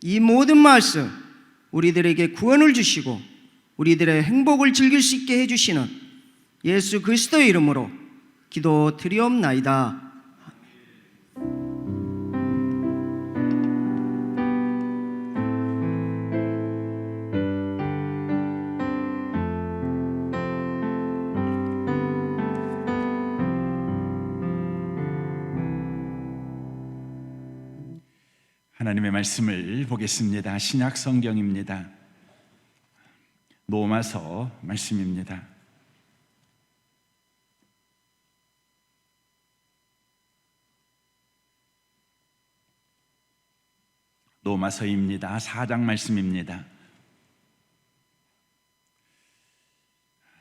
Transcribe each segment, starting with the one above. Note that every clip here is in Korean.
이 모든 말씀, 우리들에게 구원을 주시고 우리들의 행복을 즐길 수 있게 해주시는 예수 그리스도의 이름으로 기도드리옵나이다. 하나님의 말씀을 보겠습니다. 신약 성경입니다. 로마서 말씀입니다. 로마서입니다. 4장 말씀입니다.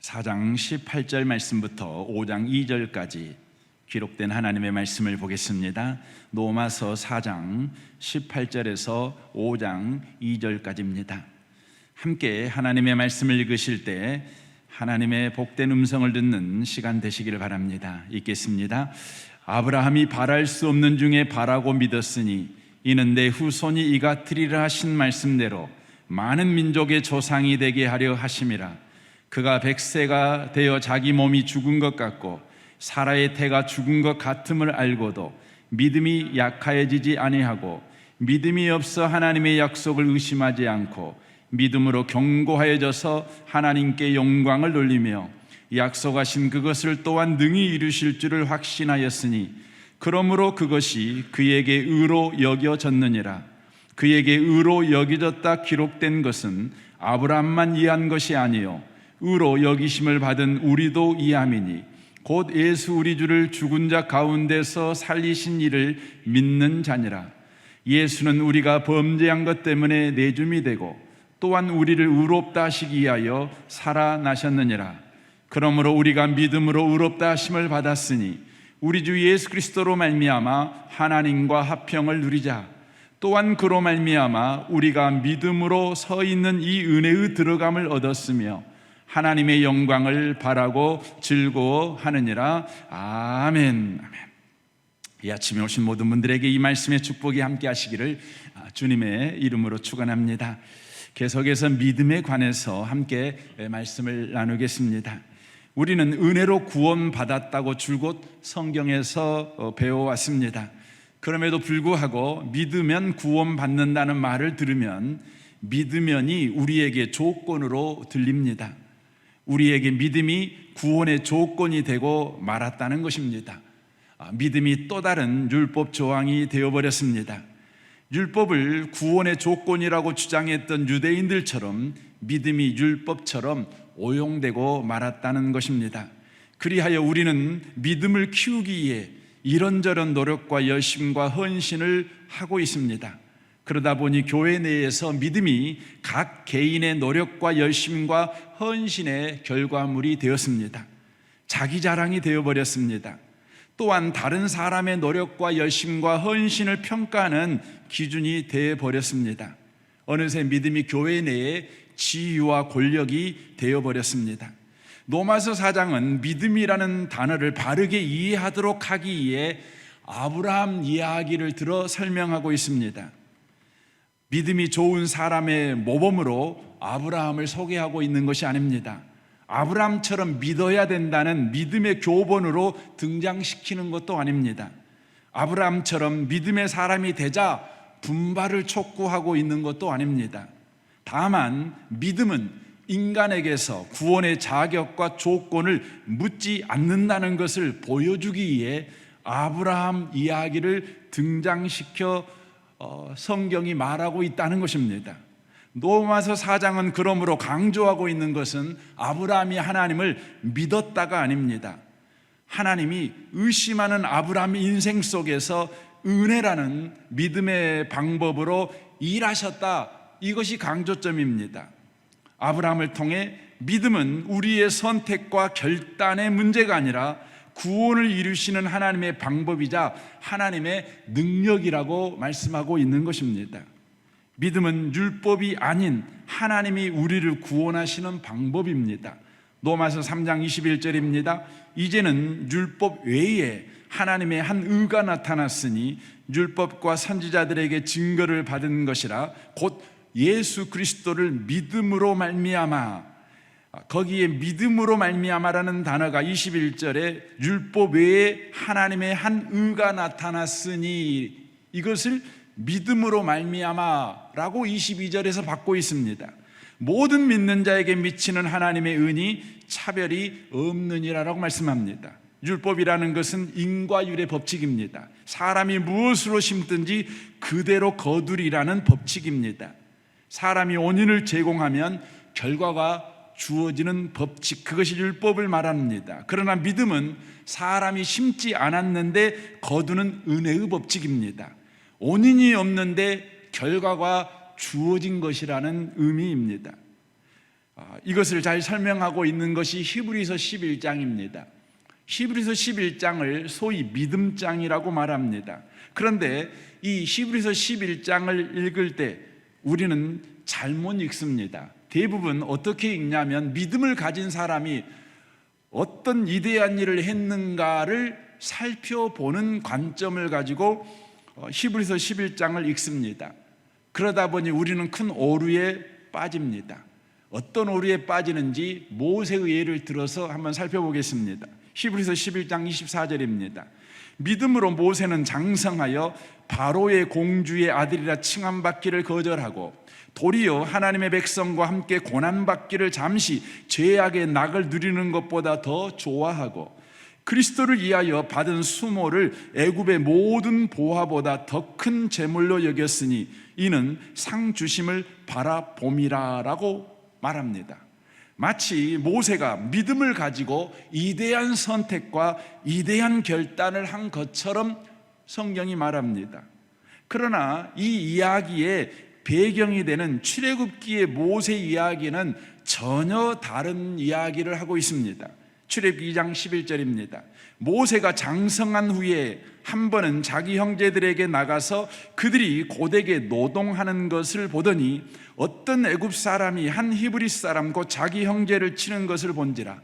4장 18절 말씀부터 5장 2절까지 기록된 하나님의 말씀을 보겠습니다. 로마서 4장 18절에서 5장 2절까지입니다. 함께 하나님의 말씀을 읽으실 때 하나님의 복된 음성을 듣는 시간 되시기를 바랍니다. 읽겠습니다. 아브라함이 바랄 수 없는 중에 바라고 믿었으니 이는 내 후손이 이같으리라 하신 말씀대로 많은 민족의 조상이 되게 하려 하심이라. 그가 100세가 되어 자기 몸이 죽은 것 같고 사라의 태가 죽은 것 같음을 알고도 믿음이 약하여지지 아니하고 믿음이 없어 하나님의 약속을 의심하지 않고 믿음으로 견고하여져서 하나님께 영광을 돌리며 약속하신 그것을 또한 능히 이루실 줄을 확신하였으니 그러므로 그것이 그에게 의로 여겨졌느니라. 그에게 의로 여겨졌다 기록된 것은 아브라함만 이해한 것이 아니요 의로 여기심을 받은 우리도 이함이니 곧 예수 우리 주를 죽은 자 가운데서 살리신 이를 믿는 자니라. 예수는 우리가 범죄한 것 때문에 내줌이 되고 또한 우리를 의롭다 하시기 위하여 살아나셨느니라. 그러므로 우리가 믿음으로 의롭다 하심을 받았으니 우리 주 예수 그리스도로 말미암아 하나님과 화평을 누리자. 또한 그로 말미암아 우리가 믿음으로 서 있는 이 은혜의 들어감을 얻었으며 하나님의 영광을 바라고 즐거워하느니라. 아멘. 아멘. 이 아침에 오신 모든 분들에게 이 말씀의 축복이 함께 하시기를 주님의 이름으로 축원합니다. 계속해서 믿음에 관해서 함께 말씀을 나누겠습니다. 우리는 은혜로 구원받았다고 줄곧 성경에서 배워왔습니다. 그럼에도 불구하고 믿으면 구원받는다는 말을 들으면 믿으면이 우리에게 조건으로 들립니다. 우리에게 믿음이 구원의 조건이 되고 말았다는 것입니다. 믿음이 또 다른 율법 조항이 되어버렸습니다. 율법을 구원의 조건이라고 주장했던 유대인들처럼 믿음이 율법처럼 오용되고 말았다는 것입니다. 그리하여 우리는 믿음을 키우기 위해 이런저런 노력과 열심과 헌신을 하고 있습니다. 그러다 보니 교회 내에서 믿음이 각 개인의 노력과 열심과 헌신의 결과물이 되었습니다. 자기 자랑이 되어버렸습니다. 또한 다른 사람의 노력과 열심과 헌신을 평가하는 기준이 되어버렸습니다. 어느새 믿음이 교회 내에 지위와 권력이 되어버렸습니다. 로마서 4장은 믿음이라는 단어를 바르게 이해하도록 하기 위해 아브라함 이야기를 들어 설명하고 있습니다. 믿음이 좋은 사람의 모범으로 아브라함을 소개하고 있는 것이 아닙니다. 아브라함처럼 믿어야 된다는 믿음의 교본으로 등장시키는 것도 아닙니다. 아브라함처럼 믿음의 사람이 되자 분발을 촉구하고 있는 것도 아닙니다. 다만 믿음은 인간에게서 구원의 자격과 조건을 묻지 않는다는 것을 보여주기 위해 아브라함 이야기를 등장시켜 성경이 말하고 있다는 것입니다. 로마서 4장은 그러므로 강조하고 있는 것은 아브라함이 하나님을 믿었다가 아닙니다. 하나님이 의심하는 아브라함의 인생 속에서 은혜라는 믿음의 방법으로 일하셨다, 이것이 강조점입니다. 아브라함을 통해 믿음은 우리의 선택과 결단의 문제가 아니라 구원을 이루시는 하나님의 방법이자 하나님의 능력이라고 말씀하고 있는 것입니다. 믿음은 율법이 아닌 하나님이 우리를 구원하시는 방법입니다. 로마서 3장 21절입니다. 이제는 율법 외에 하나님의 한 의가 나타났으니 율법과 선지자들에게 증거를 받은 것이라 곧 예수 그리스도를 믿음으로 말미암아. 거기에 믿음으로 말미암아라는 단어가 21절에 율법 외에 하나님의 한 의가 나타났으니 이것을 믿음으로 말미암아라고 22절에서 받고 있습니다. 모든 믿는 자에게 미치는 하나님의 은이 차별이 없느니라라고 말씀합니다. 율법이라는 것은 인과율의 법칙입니다. 사람이 무엇으로 심든지 그대로 거두리라는 법칙입니다. 사람이 원인을 제공하면 결과가 주어지는 법칙, 그것이 율법을 말합니다. 그러나 믿음은 사람이 심지 않았는데 거두는 은혜의 법칙입니다. 원인이 없는데 결과가 주어진 것이라는 의미입니다. 이것을 잘 설명하고 있는 것이 히브리서 11장입니다. 히브리서 11장을 소위 믿음장이라고 말합니다. 그런데 이 히브리서 11장을 읽을 때 우리는 잘못 읽습니다. 대부분 어떻게 읽냐면 믿음을 가진 사람이 어떤 위대한 일을 했는가를 살펴보는 관점을 가지고 히브리서 11장을 읽습니다. 그러다 보니 우리는 큰 오류에 빠집니다. 어떤 오류에 빠지는지 모세의 예를 들어서 한번 살펴보겠습니다. 히브리서 11장 24절입니다. 믿음으로 모세는 장성하여 바로의 공주의 아들이라 칭함받기를 거절하고 도리어 하나님의 백성과 함께 고난받기를 잠시 죄악의 낙을 누리는 것보다 더 좋아하고 그리스도를 위하여 받은 수모를 애굽의 모든 보화보다 더 큰 재물로 여겼으니 이는 상 주심을 바라봄이라라고 말합니다. 마치 모세가 믿음을 가지고 위대한 선택과 위대한 결단을 한 것처럼 성경이 말합니다. 그러나 이 이야기의 배경이 되는 출애굽기의 모세 이야기는 전혀 다른 이야기를 하고 있습니다. 출애굽기 2장 11절입니다. 모세가 장성한 후에 한 번은 자기 형제들에게 나가서 그들이 고되게 노동하는 것을 보더니 어떤 애굽 사람이 한 히브리 사람 곧 자기 형제를 치는 것을 본지라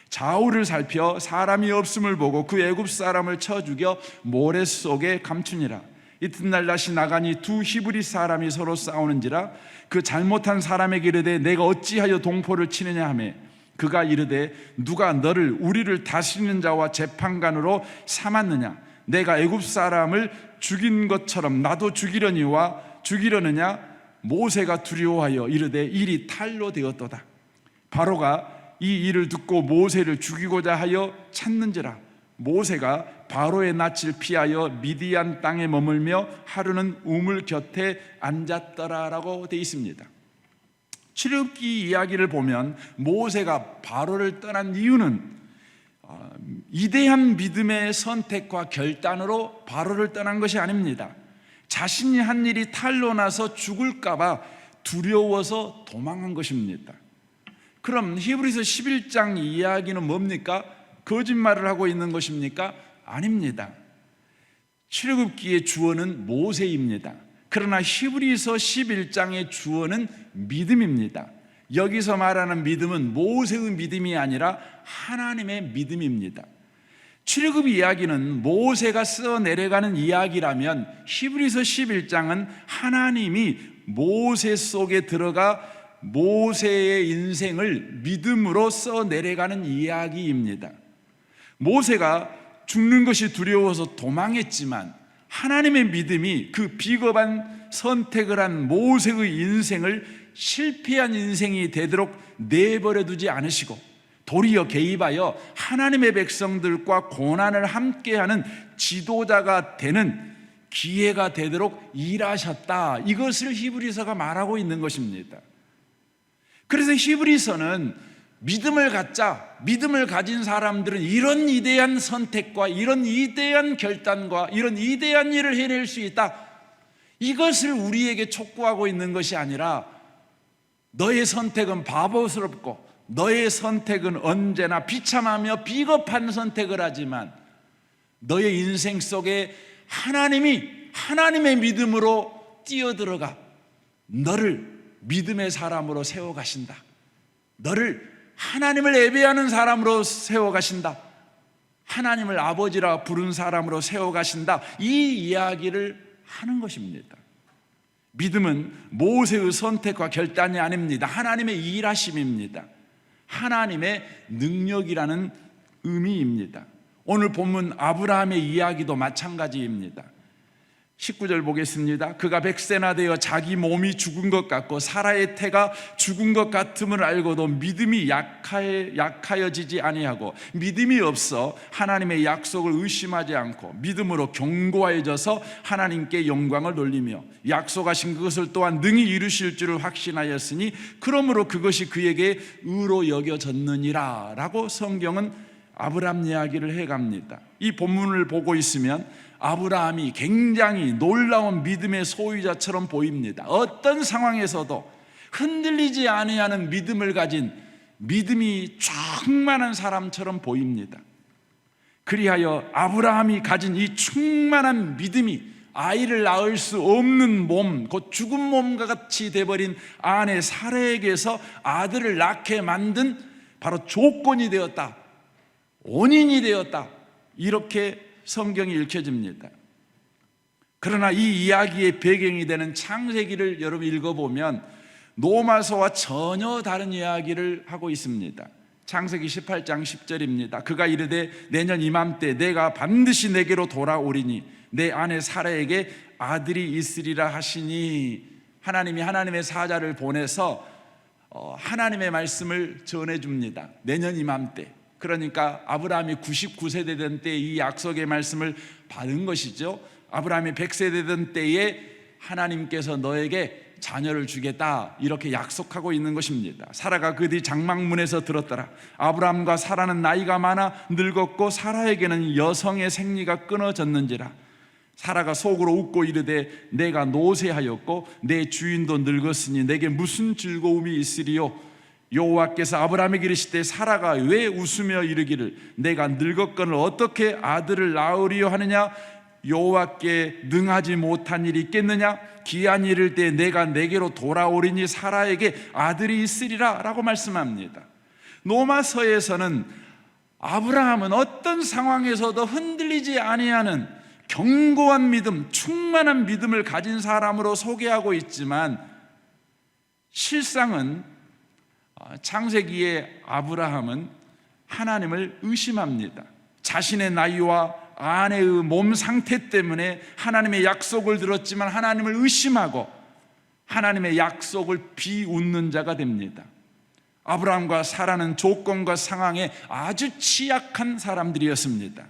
좌우를 살펴 사람이 없음을 보고 그 애굽 사람을 쳐 죽여 모래 속에 감추니라. 이튿날 다시 나가니 두 히브리 사람이 서로 싸우는지라 그 잘못한 사람에게 이르되 내가 어찌하여 동포를 치느냐 하매 그가 이르되 누가 너를 우리를 다스리는 자와 재판관으로 삼았느냐 내가 애굽 사람을 죽인 것처럼 나도 죽이려니와 죽이려느냐 모세가 두려워하여 이르되 일이 탈로 되었도다. 바로가 이 일을 듣고 모세를 죽이고자 하여 찾는지라 모세가 바로의 낯을 피하여 미디안 땅에 머물며 하루는 우물 곁에 앉았더라라고 되어 있습니다. 출애굽기 이야기를 보면 모세가 바로를 떠난 이유는 위대한 믿음의 선택과 결단으로 바로를 떠난 것이 아닙니다. 자신이 한 일이 탈로 나서 죽을까 봐 두려워서 도망한 것입니다. 그럼 히브리서 11장 이야기는 뭡니까? 거짓말을 하고 있는 것입니까? 아닙니다. 출애굽기의 주어는 모세입니다. 그러나 히브리서 11장의 주어는 믿음입니다. 여기서 말하는 믿음은 모세의 믿음이 아니라 하나님의 믿음입니다. 출애굽 이야기는 모세가 써내려가는 이야기라면 히브리서 11장은 하나님이 모세 속에 들어가 모세의 인생을 믿음으로 써내려가는 이야기입니다. 모세가 죽는 것이 두려워서 도망했지만 하나님의 믿음이 그 비겁한 선택을 한 모세의 인생을 실패한 인생이 되도록 내버려 두지 않으시고 도리어 개입하여 하나님의 백성들과 고난을 함께하는 지도자가 되는 기회가 되도록 일하셨다. 이것을 히브리서가 말하고 있는 것입니다. 그래서 히브리서는 믿음을 갖자, 믿음을 가진 사람들은 이런 위대한 선택과 이런 위대한 결단과 이런 위대한 일을 해낼 수 있다. 이것을 우리에게 촉구하고 있는 것이 아니라 너의 선택은 바보스럽고 너의 선택은 언제나 비참하며 비겁한 선택을 하지만 너의 인생 속에 하나님이 하나님의 믿음으로 뛰어들어가 너를 믿음의 사람으로 세워가신다. 너를 하나님을 예배하는 사람으로 세워가신다. 하나님을 아버지라 부른 사람으로 세워가신다. 이 이야기를 하는 것입니다. 믿음은 모세의 선택과 결단이 아닙니다. 하나님의 일하심입니다. 하나님의 능력이라는 의미입니다. 오늘 본문 아브라함의 이야기도 마찬가지입니다. 19절 보겠습니다. 그가 100세나 되어 자기 몸이 죽은 것 같고 사라의 태가 죽은 것 같음을 알고도 믿음이 약하여지지 아니하고 믿음이 없어 하나님의 약속을 의심하지 않고 믿음으로 견고해져서 하나님께 영광을 돌리며 약속하신 그것을 또한 능히 이루실 줄을 확신하였으니 그러므로 그것이 그에게 의로 여겨졌느니라 라고 성경은 아브라함 이야기를 해갑니다. 이 본문을 보고 있으면 아브라함이 굉장히 놀라운 믿음의 소유자처럼 보입니다. 어떤 상황에서도 흔들리지 아니하는 믿음을 가진 믿음이 충만한 사람처럼 보입니다. 그리하여 아브라함이 가진 이 충만한 믿음이 아이를 낳을 수 없는 몸, 곧 죽은 몸과 같이 돼버린 아내 사라에게서 아들을 낳게 만든 바로 조건이 되었다, 원인이 되었다, 이렇게 성경이 읽혀집니다. 그러나 이 이야기의 배경이 되는 창세기를 여러분 읽어보면 노마서와 전혀 다른 이야기를 하고 있습니다. 창세기 18장 10절입니다. 그가 이르되 내년 이맘때 내가 반드시 내게로 돌아오리니 내 아내 사라에게 아들이 있으리라 하시니, 하나님이 하나님의 사자를 보내서 하나님의 말씀을 전해줍니다. 내년 이맘때, 그러니까 아브라함이 99세 되던 때 이 약속의 말씀을 받은 것이죠. 아브라함이 100세 되던 때에 하나님께서 너에게 자녀를 주겠다 이렇게 약속하고 있는 것입니다. 사라가 그 뒤 장막문에서 들었더라. 아브라함과 사라는 나이가 많아 늙었고 사라에게는 여성의 생리가 끊어졌는지라. 사라가 속으로 웃고 이르되 내가 노쇠하였고 내 주인도 늙었으니 내게 무슨 즐거움이 있으리요. 여호와께서 아브라함에게 이르시되 사라가 왜 웃으며 이르기를 내가 늙었거늘 어떻게 아들을 낳으리요 하느냐. 여호와께 능하지 못한 일이 있겠느냐. 기한이 이를 때 내가 내게로 돌아오리니 사라에게 아들이 있으리라 라고 말씀합니다. 노마서에서는 아브라함은 어떤 상황에서도 흔들리지 아니하는 견고한 믿음, 충만한 믿음을 가진 사람으로 소개하고 있지만 실상은 창세기의 아브라함은 하나님을 의심합니다. 자신의 나이와 아내의 몸 상태 때문에 하나님의 약속을 들었지만 하나님을 의심하고 하나님의 약속을 비웃는 자가 됩니다. 아브라함과 사라는 조건과 상황에 아주 취약한 사람들이었습니다.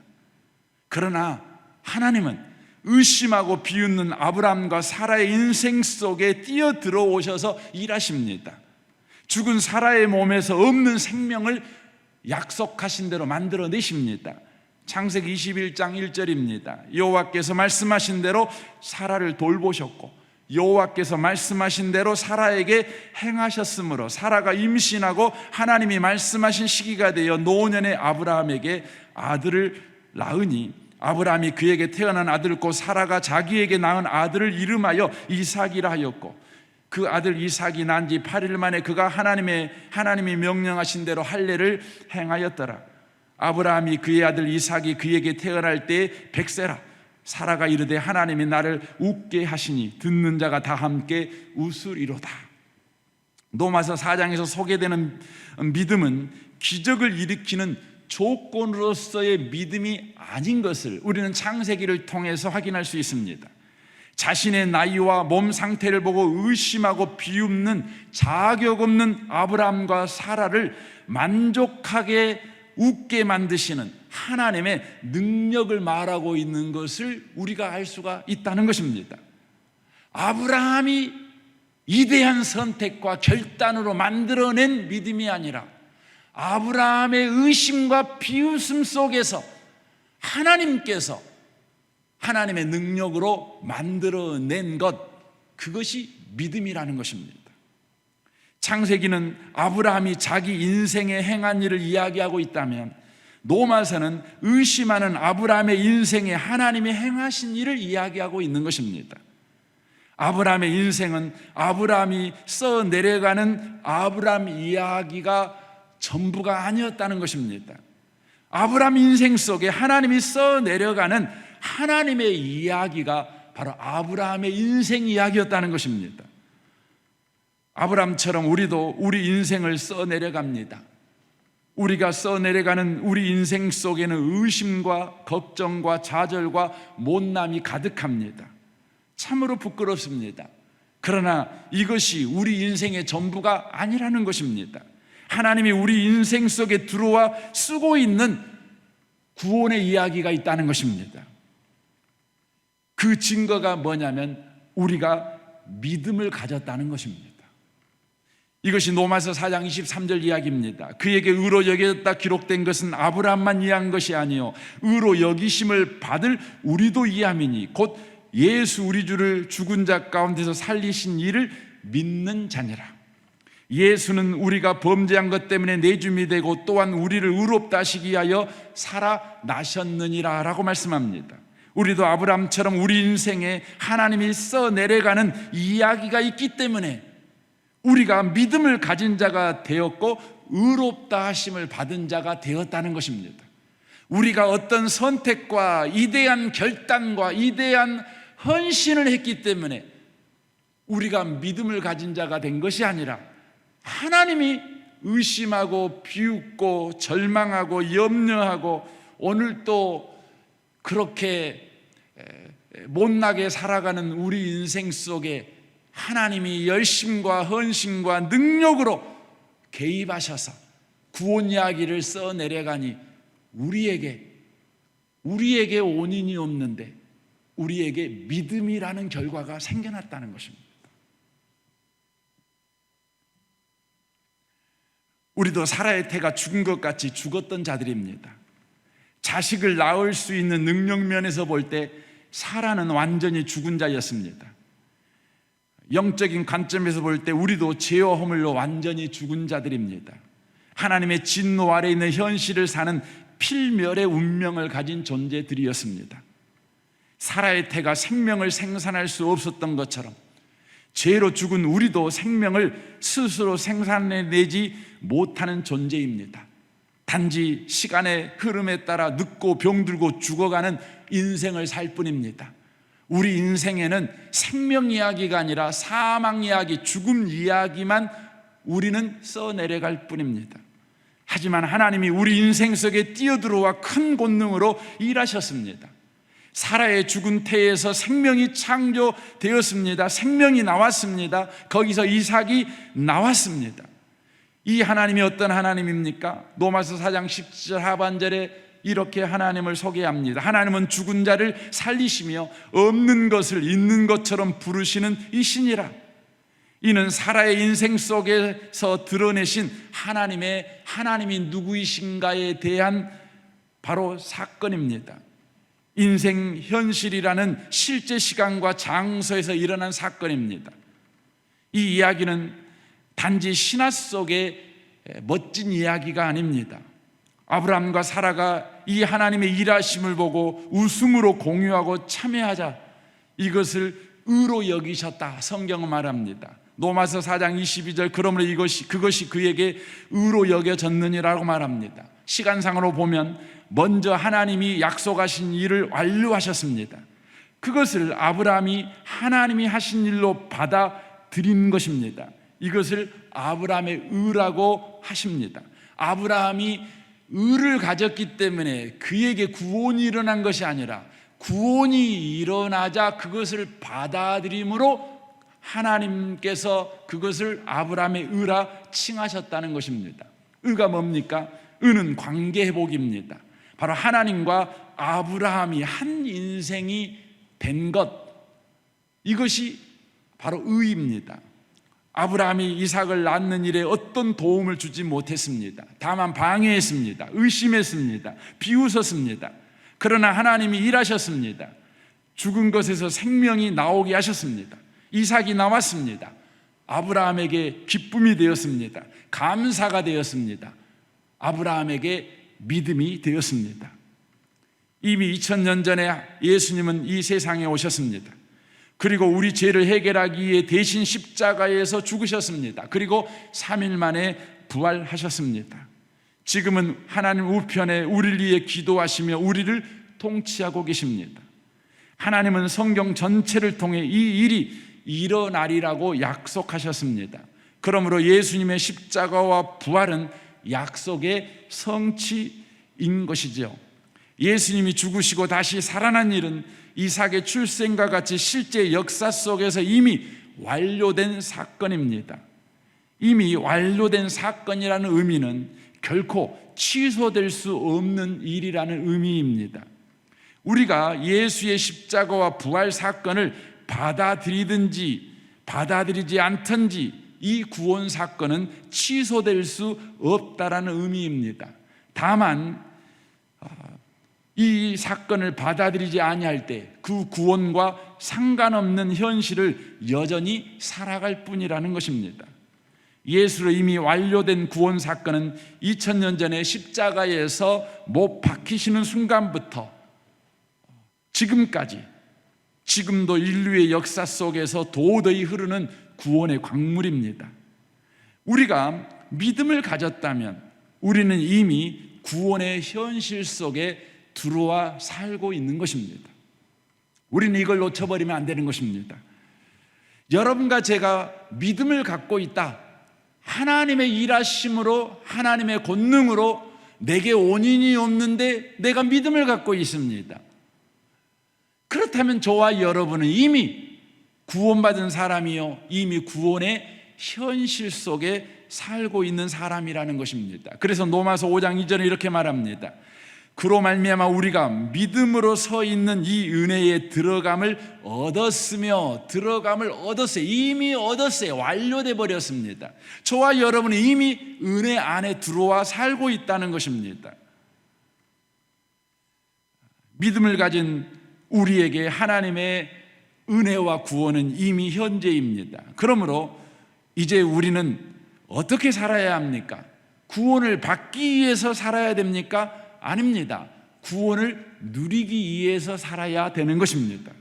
그러나 하나님은 의심하고 비웃는 아브라함과 사라의 인생 속에 뛰어들어 오셔서 일하십니다. 죽은 사라의 몸에서 없는 생명을 약속하신 대로 만들어내십니다. 창세기 21장 1절입니다. 여호와께서 말씀하신 대로 사라를 돌보셨고 여호와께서 말씀하신 대로 사라에게 행하셨으므로 사라가 임신하고 하나님이 말씀하신 시기가 되어 노년의 아브라함에게 아들을 낳으니 아브라함이 그에게 태어난 아들 곧 사라가 자기에게 낳은 아들을 이름하여 이삭이라 하였고 그 아들 이삭이 난 지 8일 만에 그가 하나님이 명령하신 대로 할례를 행하였더라. 아브라함이 그의 아들 이삭이 그에게 태어날 때 100세라. 사라가 이르되 하나님이 나를 웃게 하시니 듣는 자가 다 함께 웃으리로다. 노마서 4장에서 소개되는 믿음은 기적을 일으키는 조건으로서의 믿음이 아닌 것을 우리는 창세기를 통해서 확인할 수 있습니다. 자신의 나이와 몸 상태를 보고 의심하고 비웃는 자격 없는 아브라함과 사라를 만족하게 웃게 만드시는 하나님의 능력을 말하고 있는 것을 우리가 알 수가 있다는 것입니다. 아브라함이 위대한 선택과 결단으로 만들어낸 믿음이 아니라 아브라함의 의심과 비웃음 속에서 하나님께서 하나님의 능력으로 만들어낸 것, 그것이 믿음이라는 것입니다. 창세기는 아브라함이 자기 인생에 행한 일을 이야기하고 있다면 노마서는 의심하는 아브라함의 인생에 하나님이 행하신 일을 이야기하고 있는 것입니다. 아브라함의 인생은 아브라함이 써 내려가는 아브라함 이야기가 전부가 아니었다는 것입니다. 아브라함 인생 속에 하나님이 써내려가는 하나님의 이야기가 바로 아브라함의 인생 이야기였다는 것입니다. 아브라함처럼 우리도 우리 인생을 써내려갑니다. 우리가 써내려가는 우리 인생 속에는 의심과 걱정과 좌절과 못남이 가득합니다. 참으로 부끄럽습니다. 그러나 이것이 우리 인생의 전부가 아니라는 것입니다. 하나님이 우리 인생 속에 들어와 쓰고 있는 구원의 이야기가 있다는 것입니다. 그 증거가 뭐냐면 우리가 믿음을 가졌다는 것입니다. 이것이 로마서 4장 23절 이야기입니다. 그에게 의로 여겨졌다 기록된 것은 아브라함만 이해한 것이 아니요 의로 여기심을 받을 우리도 이해함이니 곧 예수 우리 주를 죽은 자 가운데서 살리신 이를 믿는 자니라. 예수는 우리가 범죄한 것 때문에 내줌이 되고 또한 우리를 의롭다 하시기 위하여 살아나셨느니라 라고 말씀합니다. 우리도 아브라함처럼 우리 인생에 하나님이 써내려가는 이야기가 있기 때문에 우리가 믿음을 가진 자가 되었고 의롭다 하심을 받은 자가 되었다는 것입니다. 우리가 어떤 선택과 이대한 결단과 이대한 헌신을 했기 때문에 우리가 믿음을 가진 자가 된 것이 아니라 하나님이 의심하고 비웃고 절망하고 염려하고 오늘 또 그렇게 못나게 살아가는 우리 인생 속에 하나님이 열심과 헌신과 능력으로 개입하셔서 구원 이야기를 써내려가니 우리에게 원인이 없는데 우리에게 믿음이라는 결과가 생겨났다는 것입니다. 우리도 사라의 태가 죽은 것 같이 죽었던 자들입니다. 자식을 낳을 수 있는 능력 면에서 볼 때 사라는 완전히 죽은 자였습니다. 영적인 관점에서 볼 때 우리도 죄와 허물로 완전히 죽은 자들입니다. 하나님의 진노 아래 있는 현실을 사는 필멸의 운명을 가진 존재들이었습니다. 사라의 태가 생명을 생산할 수 없었던 것처럼 죄로 죽은 우리도 생명을 스스로 생산해내지 못하는 존재입니다. 단지 시간의 흐름에 따라 늙고 병들고 죽어가는 인생을 살 뿐입니다. 우리 인생에는 생명 이야기가 아니라 사망 이야기, 죽음 이야기만 우리는 써내려갈 뿐입니다. 하지만 하나님이 우리 인생 속에 뛰어들어와 큰 권능으로 일하셨습니다. 사라의 죽은 태에서 생명이 창조되었습니다. 생명이 나왔습니다. 거기서 이삭이 나왔습니다. 이 하나님이 어떤 하나님입니까? 로마서 4장 10절 하반절에 이렇게 하나님을 소개합니다. 하나님은 죽은 자를 살리시며 없는 것을 있는 것처럼 부르시는 이시니라. 이는 사라의 인생 속에서 드러내신 하나님이 누구이신가에 대한 바로 사건입니다. 인생 현실이라는 실제 시간과 장소에서 일어난 사건입니다. 이 이야기는 단지 신화 속의 멋진 이야기가 아닙니다. 아브라함과 사라가 이 하나님의 일하심을 보고 웃음으로 공유하고 참여하자 이것을 의로 여기셨다 성경은 말합니다. 로마서 4장 22절 그러므로 그것이 그에게 의로 여겨졌느니라고 말합니다. 시간상으로 보면 먼저 하나님이 약속하신 일을 완료하셨습니다. 그것을 아브라함이 하나님이 하신 일로 받아들인 것입니다. 이것을 아브라함의 의라고 하십니다. 아브라함이 의를 가졌기 때문에 그에게 구원이 일어난 것이 아니라 구원이 일어나자 그것을 받아들임으로 하나님께서 그것을 아브라함의 의라 칭하셨다는 것입니다. 의가 뭡니까? 의는 관계 회복입니다. 바로 하나님과 아브라함이 한 인생이 된 것, 이것이 바로 의입니다. 아브라함이 이삭을 낳는 일에 어떤 도움을 주지 못했습니다. 다만 방해했습니다. 의심했습니다. 비웃었습니다. 그러나 하나님이 일하셨습니다. 죽은 것에서 생명이 나오게 하셨습니다. 이삭이 나왔습니다. 아브라함에게 기쁨이 되었습니다. 감사가 되었습니다. 아브라함에게 믿음이 되었습니다. 이미 2000년 전에 예수님은 이 세상에 오셨습니다. 그리고 우리 죄를 해결하기 위해 대신 십자가에서 죽으셨습니다. 그리고 3일 만에 부활하셨습니다. 지금은 하나님 우편에 우리를 위해 기도하시며 우리를 통치하고 계십니다. 하나님은 성경 전체를 통해 이 일이 일어나리라고 약속하셨습니다. 그러므로 예수님의 십자가와 부활은 약속의 성취인 것이죠. 예수님이 죽으시고 다시 살아난 일은 이삭의 출생과 같이 실제 역사 속에서 이미 완료된 사건입니다. 이미 완료된 사건이라는 의미는 결코 취소될 수 없는 일이라는 의미입니다. 우리가 예수의 십자가와 부활 사건을 받아들이든지 받아들이지 않든지 이 구원 사건은 취소될 수 없다라는 의미입니다. 다만 이 사건을 받아들이지 아니할 때 그 구원과 상관없는 현실을 여전히 살아갈 뿐이라는 것입니다. 예수로 이미 완료된 구원 사건은 2000년 전에 십자가에서 못 박히시는 순간부터 지금까지, 지금도 인류의 역사 속에서 도저히 흐르는 구원의 광물입니다. 우리가 믿음을 가졌다면 우리는 이미 구원의 현실 속에 들어와 살고 있는 것입니다. 우리는 이걸 놓쳐버리면 안 되는 것입니다. 여러분과 제가 믿음을 갖고 있다, 하나님의 일하심으로, 하나님의 권능으로 내게 원인이 없는데 내가 믿음을 갖고 있습니다. 그렇다면 저와 여러분은 이미 구원받은 사람이요, 이미 구원의 현실 속에 살고 있는 사람이라는 것입니다. 그래서 로마서 5장 2절에 이렇게 말합니다. 그로 말미암아 우리가 믿음으로 서 있는 이 은혜에 들어감을 얻었으며, 들어감을 얻었어요. 이미 얻었어요. 완료돼 버렸습니다. 저와 여러분은 이미 은혜 안에 들어와 살고 있다는 것입니다. 믿음을 가진 우리에게 하나님의 은혜와 구원은 이미 현재입니다. 그러므로 이제 우리는 어떻게 살아야 합니까? 구원을 받기 위해서 살아야 됩니까? 아닙니다. 구원을 누리기 위해서 살아야 되는 것입니다.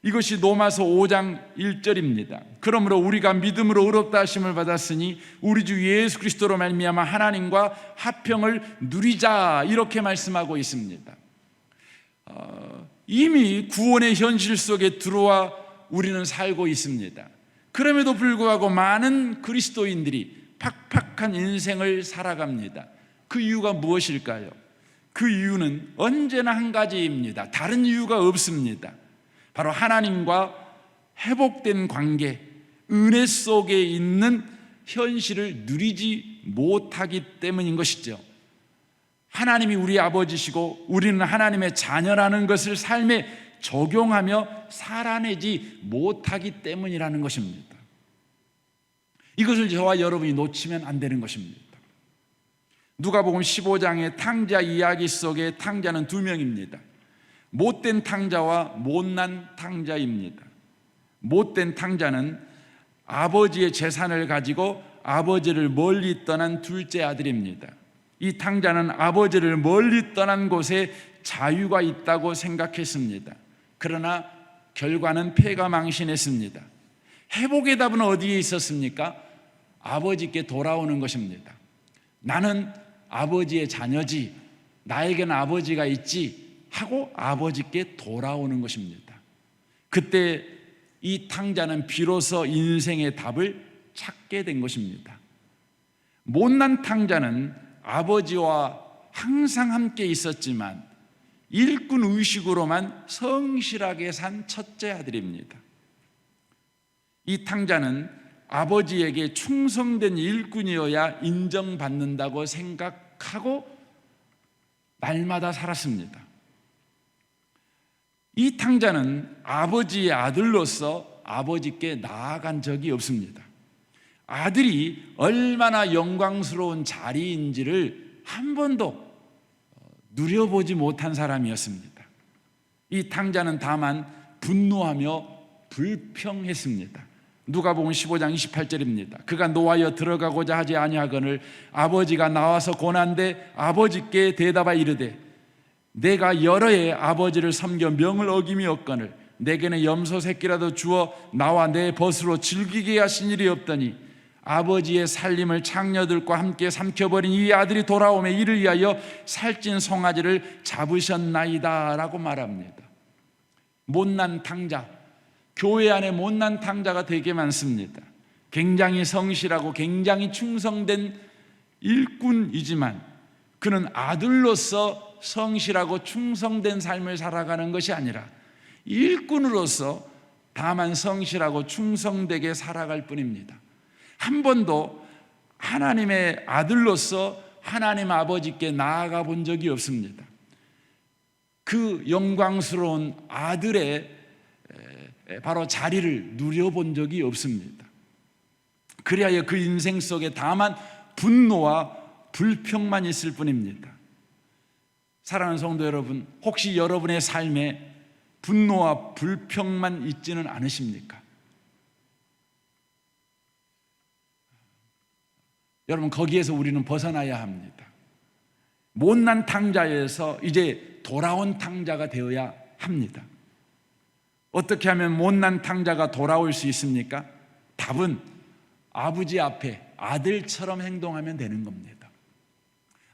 이것이 로마서 5장 1절입니다. 그러므로 우리가 믿음으로 의롭다 하심을 받았으니 우리 주 예수 그리스도로 말미암아 하나님과 화평을 누리자, 이렇게 말씀하고 있습니다. 이미 구원의 현실 속에 들어와 우리는 살고 있습니다. 그럼에도 불구하고 많은 그리스도인들이 팍팍한 인생을 살아갑니다. 그 이유가 무엇일까요? 그 이유는 언제나 한 가지입니다. 다른 이유가 없습니다. 바로 하나님과 회복된 관계, 은혜 속에 있는 현실을 누리지 못하기 때문인 것이죠. 하나님이 우리 아버지시고 우리는 하나님의 자녀라는 것을 삶에 적용하며 살아내지 못하기 때문이라는 것입니다. 이것을 저와 여러분이 놓치면 안 되는 것입니다. 누가복음 15장의 탕자 이야기 속에 탕자는 두 명입니다. 못된 탕자와 못난 탕자입니다. 못된 탕자는 아버지의 재산을 가지고 아버지를 멀리 떠난 둘째 아들입니다. 이 탕자는 아버지를 멀리 떠난 곳에 자유가 있다고 생각했습니다. 그러나 결과는 패가망신했습니다. 회복의 답은 어디에 있었습니까? 아버지께 돌아오는 것입니다. 나는 아버지의 자녀지, 나에게는 아버지가 있지 하고 아버지께 돌아오는 것입니다. 그때 이 탕자는 비로소 인생의 답을 찾게 된 것입니다. 못난 탕자는 아버지와 항상 함께 있었지만 일꾼 의식으로만 성실하게 산 첫째 아들입니다. 이 탕자는 아버지에게 충성된 일꾼이어야 인정받는다고 생각하고 날마다 살았습니다. 이 탕자는 아버지의 아들로서 아버지께 나아간 적이 없습니다. 아들이 얼마나 영광스러운 자리인지를 한 번도 누려보지 못한 사람이었습니다. 이 탕자는 다만 분노하며 불평했습니다. 누가복음 15장 28절입니다. 그가 노하여 들어가고자 하지 아니하거늘 아버지가 나와서 고난데 아버지께 대답하 이르되 내가 여러 해 아버지를 섬겨 명을 어김이 없거늘 내게는 염소 새끼라도 주어 나와 내 벗으로 즐기게 하신 일이 없더니 아버지의 살림을 창녀들과 함께 삼켜버린 이 아들이 돌아오매 이를 위하여 살찐 송아지를 잡으셨나이다 라고 말합니다. 못난 탕자, 교회 안에 못난 탕자가 되게 많습니다. 굉장히 성실하고 굉장히 충성된 일꾼이지만 그는 아들로서 성실하고 충성된 삶을 살아가는 것이 아니라 일꾼으로서 다만 성실하고 충성되게 살아갈 뿐입니다. 한 번도 하나님의 아들로서 하나님 아버지께 나아가 본 적이 없습니다. 그 영광스러운 아들의 바로 자리를 누려본 적이 없습니다. 그리하여 그 인생 속에 다만 분노와 불평만 있을 뿐입니다. 사랑하는 성도 여러분, 혹시 여러분의 삶에 분노와 불평만 있지는 않으십니까? 여러분, 거기에서 우리는 벗어나야 합니다. 못난 탕자에서 이제 돌아온 탕자가 되어야 합니다. 어떻게 하면 못난 탕자가 돌아올 수 있습니까? 답은 아버지 앞에 아들처럼 행동하면 되는 겁니다.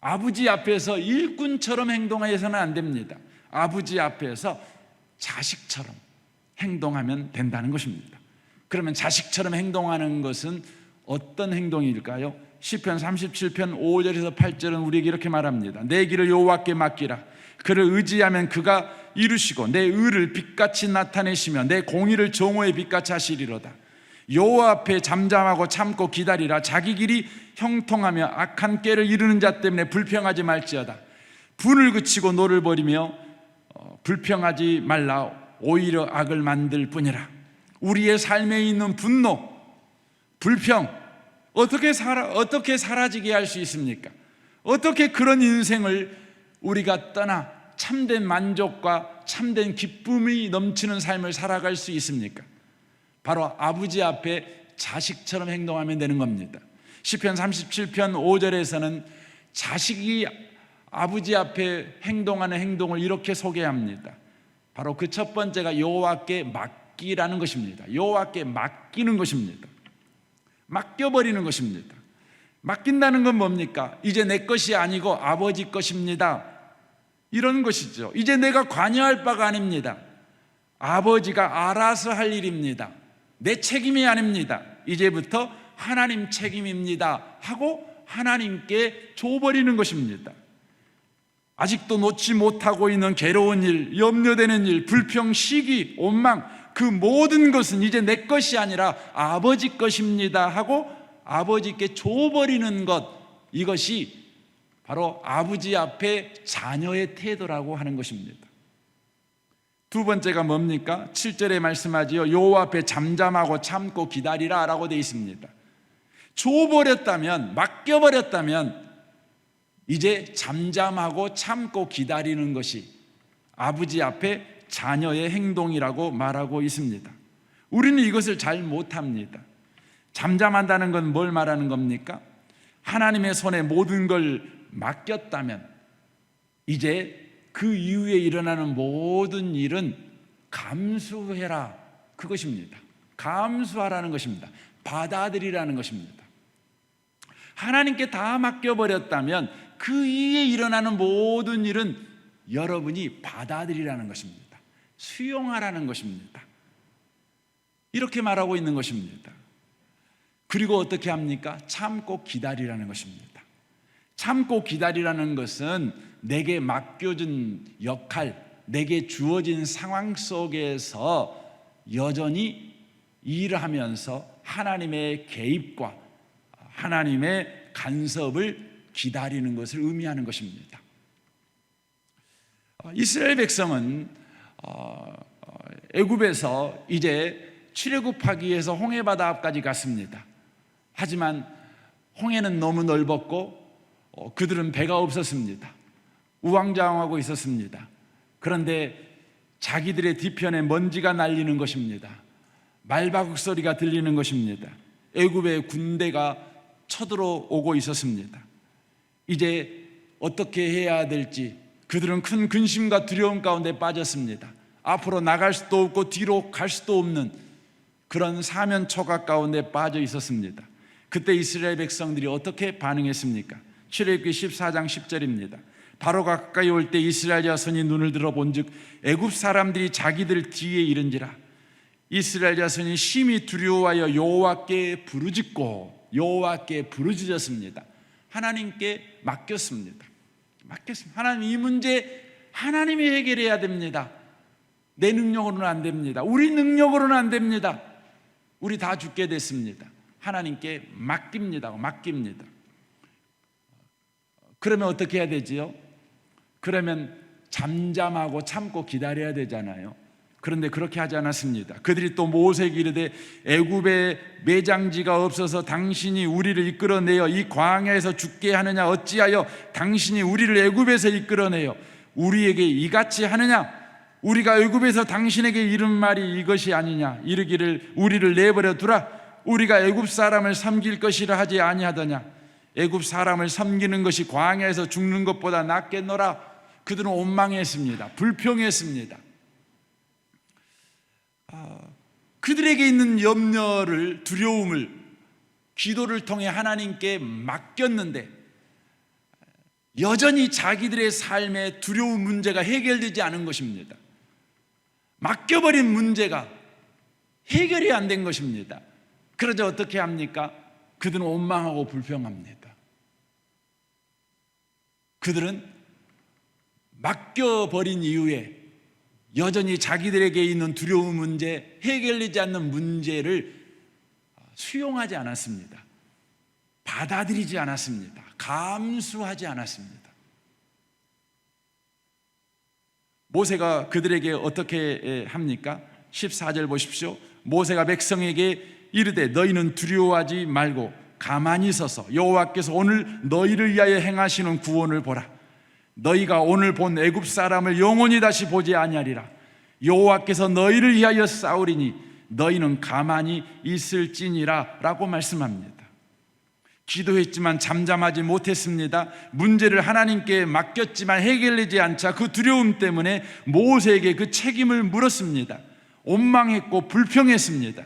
아버지 앞에서 일꾼처럼 행동해서는 안 됩니다. 아버지 앞에서 자식처럼 행동하면 된다는 것입니다. 그러면 자식처럼 행동하는 것은 어떤 행동일까요? 시편 37편 5절에서 8절은 우리에게 이렇게 말합니다. 내 길을 여호와께 맡기라. 그를 의지하면 그가 이루시고 내 의를 빛같이 나타내시며 내 공의를 정오의 빛같이 하시리로다. 여호와 앞에 잠잠하고 참고 기다리라. 자기 길이 형통하며 악한 꾀를 이루는 자 때문에 불평하지 말지어다. 분을 그치고 노를 버리며 불평하지 말라. 오히려 악을 만들 뿐이라. 우리의 삶에 있는 분노, 불평 어떻게 사라지게 할 수 있습니까? 어떻게 그런 인생을 우리가 떠나 참된 만족과 참된 기쁨이 넘치는 삶을 살아갈 수 있습니까? 바로 아버지 앞에 자식처럼 행동하면 되는 겁니다. 시편 37편 5절에서는 자식이 아버지 앞에 행동하는 행동을 이렇게 소개합니다. 바로 그 첫 번째가 여호와께 맡기라는 것입니다. 여호와께 맡기는 것입니다. 맡겨버리는 것입니다. 맡긴다는 건 뭡니까? 이제 내 것이 아니고 아버지 것입니다. 이런 것이죠. 이제 내가 관여할 바가 아닙니다. 아버지가 알아서 할 일입니다. 내 책임이 아닙니다. 이제부터 하나님 책임입니다 하고 하나님께 줘버리는 것입니다. 아직도 놓지 못하고 있는 괴로운 일, 염려되는 일, 불평, 시기, 원망, 그 모든 것은 이제 내 것이 아니라 아버지 것입니다 하고 아버지께 줘버리는 것, 이것이 바로 아버지 앞에 자녀의 태도라고 하는 것입니다. 두 번째가 뭡니까? 7절에 말씀하지요. 여호와 앞에 잠잠하고 참고 기다리라 라고 되어 있습니다. 줘버렸다면, 맡겨버렸다면 이제 잠잠하고 참고 기다리는 것이 아버지 앞에 자녀의 행동이라고 말하고 있습니다. 우리는 이것을 잘 못합니다. 잠잠한다는 건 뭘 말하는 겁니까? 하나님의 손에 모든 걸 맡겼다면 이제 그 이후에 일어나는 모든 일은 감수해라, 그것입니다. 감수하라는 것입니다. 받아들이라는 것입니다. 하나님께 다 맡겨버렸다면 그 이후에 일어나는 모든 일은 여러분이 받아들이라는 것입니다. 수용하라는 것입니다. 이렇게 말하고 있는 것입니다. 그리고 어떻게 합니까? 참고 기다리라는 것입니다. 참고 기다리라는 것은 내게 맡겨준 역할, 내게 주어진 상황 속에서 여전히 일을 하면서 하나님의 개입과 하나님의 간섭을 기다리는 것을 의미하는 것입니다. 이스라엘 백성은 애굽에서 이제 출애굽하기 위해서 홍해바다 앞까지 갔습니다. 하지만 홍해는 너무 넓었고 그들은 배가 없었습니다. 우왕좌왕하고 있었습니다. 그런데 자기들의 뒤편에 먼지가 날리는 것입니다. 말바국 소리가 들리는 것입니다. 애굽의 군대가 쳐들어오고 있었습니다. 이제 어떻게 해야 될지 그들은 큰 근심과 두려움 가운데 빠졌습니다. 앞으로 나갈 수도 없고 뒤로 갈 수도 없는 그런 사면초가 가운데 빠져 있었습니다. 그때 이스라엘 백성들이 어떻게 반응했습니까? 출애굽기 14장 10절입니다. 바로가 가까이 올 때 이스라엘 자손이 눈을 들어 본즉 애굽 사람들이 자기들 뒤에 이른지라. 이스라엘 자손이 심히 두려워하여 여호와께 부르짖고 여호와께 부르짖었습니다. 하나님께 맡겼습니다. 하나님, 이 문제 하나님이 해결해야 됩니다. 내 능력으로는 안 됩니다. 우리 능력으로는 안 됩니다. 우리 다 죽게 됐습니다. 하나님께 맡깁니다. 그러면 어떻게 해야 되지요? 그러면 잠잠하고 참고 기다려야 되잖아요. 그런데 그렇게 하지 않았습니다. 그들이 또 모세에게 이르되 애굽에 매장지가 없어서 당신이 우리를 이끌어내어 이 광야에서 죽게 하느냐? 어찌하여 당신이 우리를 애굽에서 이끌어내어 우리에게 이같이 하느냐? 우리가 애굽에서 당신에게 이른 말이 이것이 아니냐? 이르기를 우리를 내버려 두라. 우리가 애굽 사람을 섬길 것이라 하지 아니하더냐? 애굽 사람을 섬기는 것이 광야에서 죽는 것보다 낫겠노라. 그들은 원망했습니다. 불평했습니다. 그들에게 있는 염려를, 두려움을 기도를 통해 하나님께 맡겼는데 여전히 자기들의 삶의 두려운 문제가 해결되지 않은 것입니다. 맡겨버린 문제가 해결이 안 된 것입니다. 그러자 어떻게 합니까? 그들은 원망하고 불평합니다. 그들은 맡겨버린 이후에 여전히 자기들에게 있는 두려운 문제, 해결되지 않는 문제를 수용하지 않았습니다. 받아들이지 않았습니다. 감수하지 않았습니다. 모세가 그들에게 어떻게 합니까? 14절 보십시오. 모세가 백성에게 이르되 너희는 두려워하지 말고 가만히 서서 여호와께서 오늘 너희를 위하여 행하시는 구원을 보라. 너희가 오늘 본 애굽 사람을 영원히 다시 보지 아니하리라. 여호와께서 너희를 위하여 싸우리니 너희는 가만히 있을지니라 라고 말씀합니다. 기도했지만 잠잠하지 못했습니다. 문제를 하나님께 맡겼지만 해결되지 않자 그 두려움 때문에 모세에게 그 책임을 물었습니다. 원망했고 불평했습니다.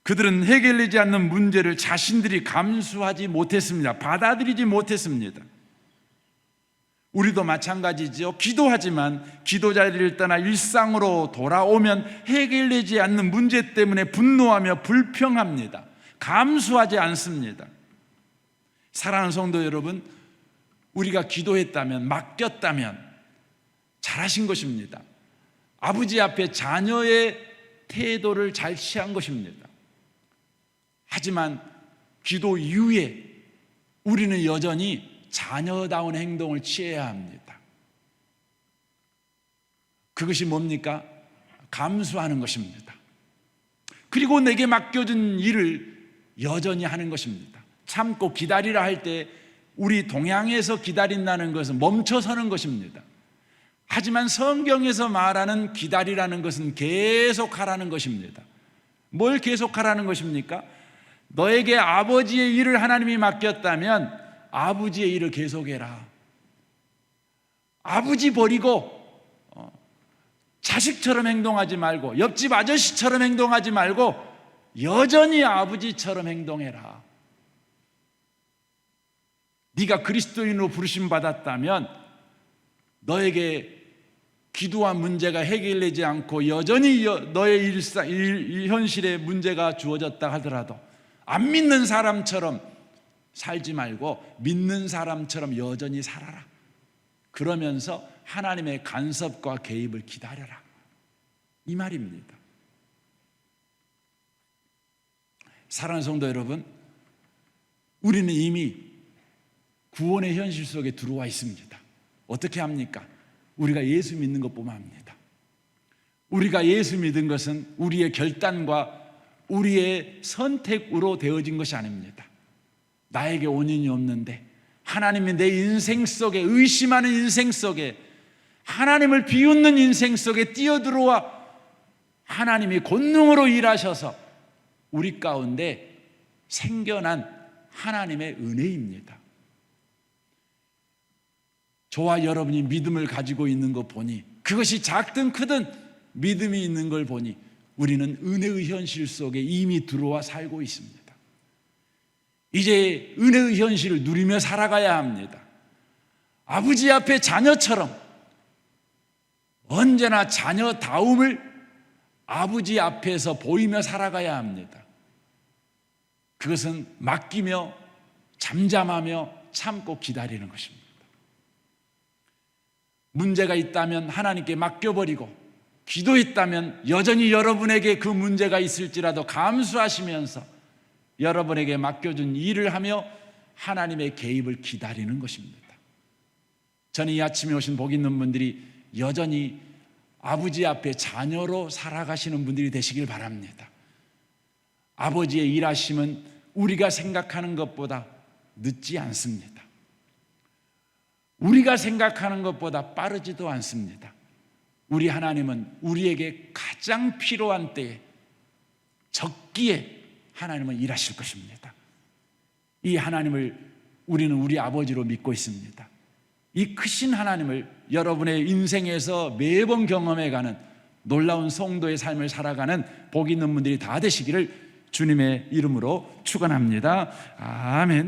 그들은 해결되지 않는 문제를 자신들이 감수하지 못했습니다. 받아들이지 못했습니다. 우리도 마찬가지죠. 기도하지만 기도 자리를 떠나 일상으로 돌아오면 해결되지 않는 문제 때문에 분노하며 불평합니다. 감수하지 않습니다. 사랑하는 성도 여러분, 우리가 기도했다면, 맡겼다면 잘하신 것입니다. 아버지 앞에 자녀의 태도를 잘 취한 것입니다. 하지만 기도 이후에 우리는 여전히 자녀다운 행동을 취해야 합니다. 그것이 뭡니까? 감수하는 것입니다. 그리고 내게 맡겨진 일을 여전히 하는 것입니다. 참고 기다리라 할 때 우리 동양에서 기다린다는 것은 멈춰서는 것입니다. 하지만 성경에서 말하는 기다리라는 것은 계속하라는 것입니다. 뭘 계속하라는 것입니까? 너에게 아버지의 일을 하나님이 맡겼다면 아버지의 일을 계속해라. 아버지 버리고 자식처럼 행동하지 말고 옆집 아저씨처럼 행동하지 말고 여전히 아버지처럼 행동해라. 네가 그리스도인으로 부르심 받았다면 너에게 기도한 문제가 해결되지 않고 여전히 너의 현실에 문제가 주어졌다 하더라도 안 믿는 사람처럼 살지 말고 믿는 사람처럼 여전히 살아라. 그러면서 하나님의 간섭과 개입을 기다려라. 이 말입니다. 사랑하는 성도 여러분, 우리는 이미 구원의 현실 속에 들어와 있습니다. 어떻게 합니까? 우리가 예수 믿는 것뿐만 합니다. 우리가 예수 믿은 것은 우리의 결단과 우리의 선택으로 되어진 것이 아닙니다. 나에게 원인이 없는데 하나님이 내 인생 속에, 의심하는 인생 속에, 하나님을 비웃는 인생 속에 뛰어들어와 하나님이 권능으로 일하셔서 우리 가운데 생겨난 하나님의 은혜입니다. 저와 여러분이 믿음을 가지고 있는 것 보니, 그것이 작든 크든 믿음이 있는 걸 보니 우리는 은혜의 현실 속에 이미 들어와 살고 있습니다. 이제 은혜의 현실을 누리며 살아가야 합니다. 아버지 앞에 자녀처럼 언제나 자녀다움을 아버지 앞에서 보이며 살아가야 합니다. 그것은 맡기며 잠잠하며 참고 기다리는 것입니다. 문제가 있다면 하나님께 맡겨버리고, 기도했다면 여전히 여러분에게 그 문제가 있을지라도 감수하시면서 여러분에게 맡겨준 일을 하며 하나님의 개입을 기다리는 것입니다. 저는 이 아침에 오신 복 있는 분들이 여전히 아버지 앞에 자녀로 살아가시는 분들이 되시길 바랍니다. 아버지의 일하심은 우리가 생각하는 것보다 늦지 않습니다. 우리가 생각하는 것보다 빠르지도 않습니다. 우리 하나님은 우리에게 가장 필요한 때에, 적기에 하나님은 일하실 것입니다. 이 하나님을 우리는 우리 아버지로 믿고 있습니다. 이 크신 하나님을 여러분의 인생에서 매번 경험해가는 놀라운 성도의 삶을 살아가는 복 있는 분들이 다 되시기를 주님의 이름으로 축원합니다. 아멘.